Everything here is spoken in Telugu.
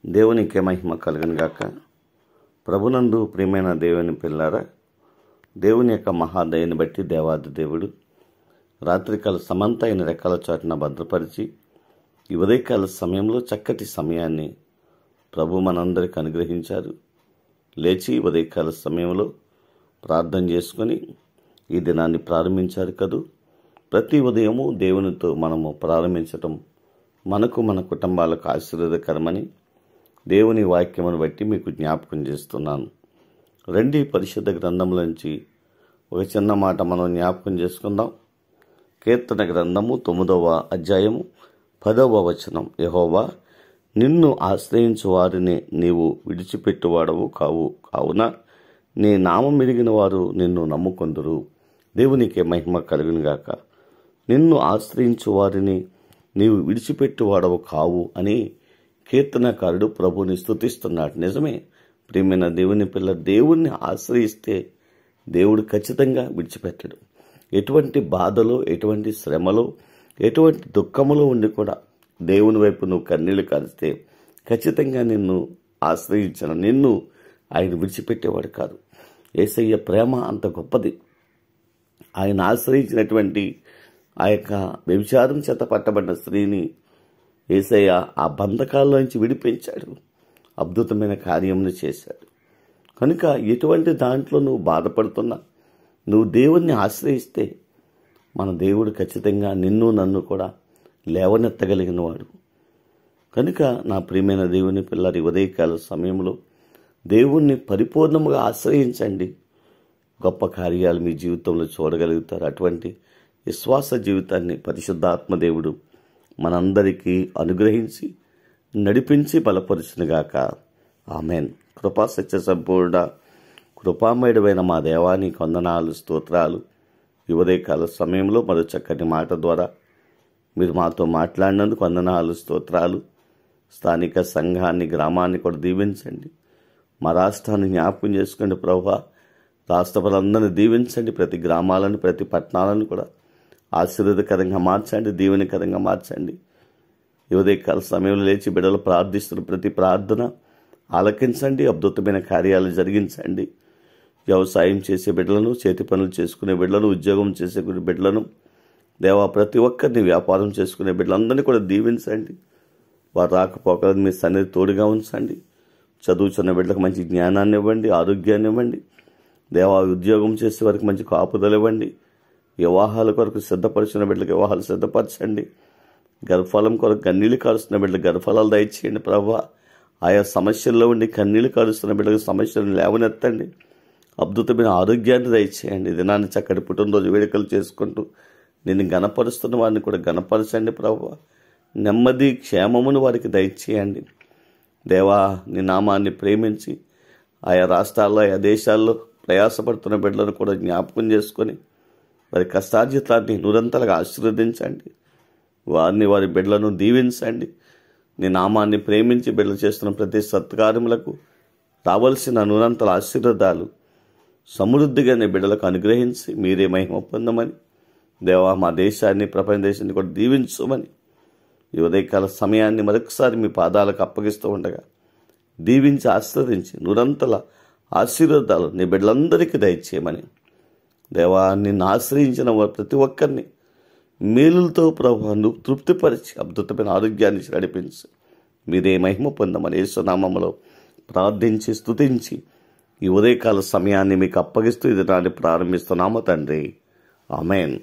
దేవునికే మహిమ కలుగును గాక. ప్రభునందు ప్రియమైన దేవుని పిల్లారా, దేవుని యొక్క మహాదయని బట్టి దేవాది దేవుడు రాత్రికాల సమంతైన రెక్కల చాటున భద్రపరిచి ఈ ఉదయకాల సమయంలో చక్కటి సమయాన్ని ప్రభు మనందరికి అనుగ్రహించారు. లేచి ఉదయకాల సమయంలో ప్రార్థన చేసుకొని ఈ దినాన్ని ప్రారంభించారు కదూ. ప్రతి ఉదయము దేవునితో మనము ప్రారంభించటం మనకు మన కుటుంబాలకు ఆశీర్వాదకరమని దేవుని వాక్యమును బట్టి మీకు జ్ఞాపకం చేస్తున్నాను. రండి, పరిశుద్ధ గ్రంథంలోంచి ఒక చిన్న మాట మనం జ్ఞాపకం చేసుకుందాం. కీర్తన గ్రంథము 9వ అధ్యాయము 10వ వచనం. యెహోవా, నిన్ను ఆశ్రయించు వారిని నీవు విడిచిపెట్టువాడవు కావున నీ నామం ఎరిగిన వారు నిన్ను నమ్ముకొందురు. దేవునికే మహిమ కలుగును గాక. నిన్ను ఆశ్రయించు వారిని నీవు విడిచిపెట్టువాడవు కావు అని కీర్తనకారుడు ప్రభుని స్తుతిస్తున్నాడు. నిజమే ప్రియమైన దేవుని పిల్ల, దేవుణ్ణి ఆశ్రయిస్తే దేవుడు ఖచ్చితంగా విడిచిపెట్టడు. ఎటువంటి బాధలో, ఎటువంటి శ్రమలో, ఎటువంటి దుఃఖములో ఉండి కూడా దేవుని వైపు నువ్వు కన్నీళ్లు కారిస్తే ఖచ్చితంగా నిన్ను ఆశ్రయించిన నిన్ను ఆయన విడిచిపెట్టేవాడు కాదు. యేసయ్య ప్రేమ అంత గొప్పది. ఆయన ఆశ్రయించినటువంటి ఆ యొక్క వ్యభిచారం చేత పట్టబడిన స్త్రీని యేసయ్య ఆ బంధకాల్లోంచి విడిపించాడు. అద్భుతమైన కార్యమును చేశాడు. కనుక ఎటువంటి దాంట్లో నువ్వు బాధపడుతున్నా నువ్వు దేవుణ్ణి ఆశ్రయిస్తే మన దేవుడు ఖచ్చితంగా నిన్ను నన్ను కూడా లేవనెత్తగలిగిన వాడు. కనుక నా ప్రియమైన దేవుని పిల్లరి ఉదయకాల సమయంలో దేవుణ్ణి పరిపూర్ణముగా ఆశ్రయించండి. గొప్ప కార్యాలు మీ జీవితంలో చూడగలుగుతారు. అటువంటి విశ్వాస జీవితాన్ని పరిశుద్ధాత్మ దేవుడు మనందరికీ అనుగ్రహించి నడిపించి బలపరుచునుగాక. ఆమెన్. కృపా సత్య సంపూర్ణ కృపామయుడమైన మా దేవానికి వందనాలు, స్తోత్రాలు. ఈ ఉదయకాల సమయంలో మరో చక్కటి మాట ద్వారా మీరు మాతో మాట్లాడినందుకు వందనాలు, స్తోత్రాలు. స్థానిక సంఘాన్ని, గ్రామాన్ని కూడా దీవించండి. మా రాష్ట్రాన్ని జ్ఞాపకం చేసుకోండి ప్రభువా. రాష్ట్ర ప్రజలందరినీ దీవించండి. ప్రతి గ్రామాలను, ప్రతి పట్టణాలను కూడా ఆశీర్వాదకరంగా మార్చండి, దీవెనకరంగా మార్చండి. ఈ ఉదయకాల సమయంలో లేచి బిడ్డలు ప్రార్థిస్తున్న ప్రతి ప్రార్థన ఆలకించండి. అద్భుతమైన కార్యాలు జరిగించండి. వ్యవసాయం చేసే బిడ్డలను, చేతి పనులు చేసుకునే బిడ్డలను, ఉద్యోగం చేసే బిడ్డలను దేవా, ప్రతి ఒక్కరిని వ్యాపారం చేసుకునే బిడ్డలందరినీ కూడా దీవించండి. వారు రాకపోకలను మీ సన్నిధి తోడుగా ఉంచండి. చదువుతున్న బిడ్డలకు మంచి జ్ఞానాన్ని ఇవ్వండి, ఆరోగ్యాన్ని ఇవ్వండి. దేవా, ఉద్యోగం చేసే వారికి మంచి కాపుదలు ఇవ్వండి. వివాహాల కొరకు సిద్ధపరిచిన బిడ్డలకు వివాహాలు సిద్ధపరచండి. గర్భఫలం కొరకు కన్నీళ్లు కారుస్తున్న బిడ్డలకు గర్భఫలాలు దయచేయండి ప్రభువా. ఆయా సమస్యల్లో ఉండి కన్నీళ్లు కారుస్తున్న బిడ్డలకు సమస్యలను లేవనెత్తండి. అద్భుతమైన ఆరోగ్యాన్ని దయచేయండి. దినాన్ని చక్కటి పుట్టినరోజు వేడుకలు చేసుకుంటూ నిన్ను గణపరుస్తున్న వారిని కూడా గణపరచండి ప్రభువా. నెమ్మది, క్షేమమును వారికి దయచేయండి. దేవా, నీ నామాన్ని ప్రేమించి ఆయా రాష్ట్రాల్లో, ఆయా దేశాల్లో ప్రయాసపడుతున్న బిడ్డలను కూడా జ్ఞాపకం చేసుకొని వారి కష్టార్జితాన్ని నిరంతరంగా ఆశీర్వదించండి. వారిని, వారి బిడ్డలను దీవించండి. నీ నామాన్ని ప్రేమించి బిడ్డలు చేస్తున్న ప్రతి సత్కార్యములకు రావలసిన నిరంతర ఆశీర్వాదాలు సమృద్ధిగా నీ బిడ్డలకు అనుగ్రహించి మీరే మహిమ పొందమని దేవా, మా దేశాన్ని, ప్రపంచ దేశాన్ని కూడా దీవించమని ఈ ఉదయకాల సమయాన్ని మరొకసారి మీ పాదాలకు అప్పగిస్తూ ఉండగా దీవించి ఆశీర్వదించి నిరంతర ఆశీర్వాదాలు నీ బిడ్డలందరికీ దయచేయమని దేవా, నిన్ను ఆశ్రయించిన ప్రతి ఒక్కరిని మేలులతో ప్రభు నువ్వు తృప్తిపరిచి అద్భుతమైన ఆరోగ్యాన్ని నడిపించి మీరే మహిమ పొందమని యేసు నామములో ప్రార్థించి స్తుతించి ఈ ఉదయకాల సమయాన్ని మీకు అప్పగిస్తూ ఇది నాన్ని ప్రారంభిస్తున్నాము తండ్రి. ఆమెన్.